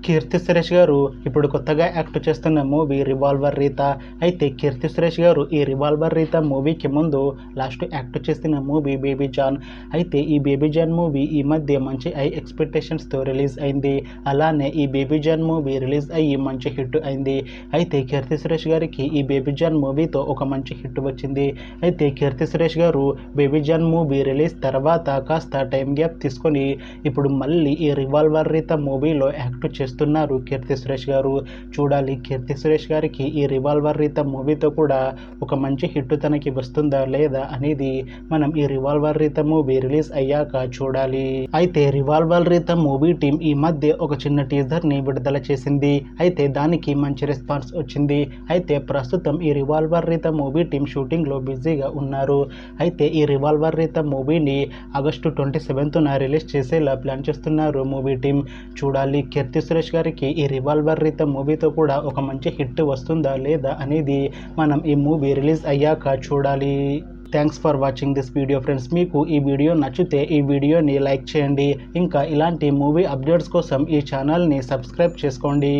కీర్తి సురేష్ గారు ఇప్పుడు కొత్తగా యాక్ట్ చేస్తున్న మూవీ రివాల్వర్ రీత. అయితే కీర్తి సురేష్ గారు ఈ రివాల్వర్ రీత మూవీకి ముందు లాస్ట్ యాక్ట్ చేసిన మూవీ బేబీ జాన్. అయితే ఈ బేబీ జాన్ మూవీ ఈ మధ్య మంచి హై ఎక్స్పెక్టేషన్స్తో రిలీజ్ అయింది. అలానే ఈ బేబీ జాన్ మూవీ రిలీజ్ అయ్యి మంచి హిట్ అయింది. అయితే కీర్తి సురేష్ గారికి ఈ బేబీ జాన్ మూవీతో ఒక మంచి హిట్ వచ్చింది. అయితే కీర్తి సురేష్ గారు బేబీ జాన్ మూవీ రిలీజ్ తర్వాత కాస్త టైం గ్యాప్ తీసుకొని ఇప్పుడు మళ్ళీ ఈ రివాల్వర్ రీత మూవీలో యాక్ట్ చేస్తున్నారు కీర్తి సురేష్ గారు. చూడాలి కీర్తి సురేష్ గారికి ఈ రివాల్వర్ రీత మూవీతో కూడా ఒక మంచి హిట్ తనకి వస్తుందా లేదా అనేది మనం ఈ రివాల్వర్ రీత మూవీ రిలీజ్ అయ్యాక చూడాలి. అయితే రివాల్వర్ రీత మూవీ టీం ఈ మధ్య ఒక చిన్న టీజర్ ని విడుదల చేసింది. అయితే దానికి మంచి రెస్పాన్స్ వచ్చింది. అయితే ప్రస్తుతం ఈ రివాల్వర్ రీత మూవీ టీం షూటింగ్ లో బిజీగా ఉన్నారు. అయితే ఈ రివాల్వర్ రీత మూవీని ఆగస్టు 27న రిలీజ్ చేసేలా ప్లాన్ చేస్తున్నారు మూవీ టీం. చూడాలి కీర్తి సురేష్ గారికి ఈ రివాల్వర్ రీత మూవీతో కూడా ఒక మంచి హిట్ వస్తుందా లేదా అనేది మనం ఈ మూవీ రిలీజ్ అయ్యాక చూడాలి. Thanks for watching this video friends. మీకు ఈ వీడియో నచ్చితే ఈ వీడియోని లైక్ చేయండి. ఇంకా ఇలాంటి మూవీ అప్డేట్స్ కోసం ఈ ఛానల్ని సబ్స్క్రైబ్ చేసుకోండి.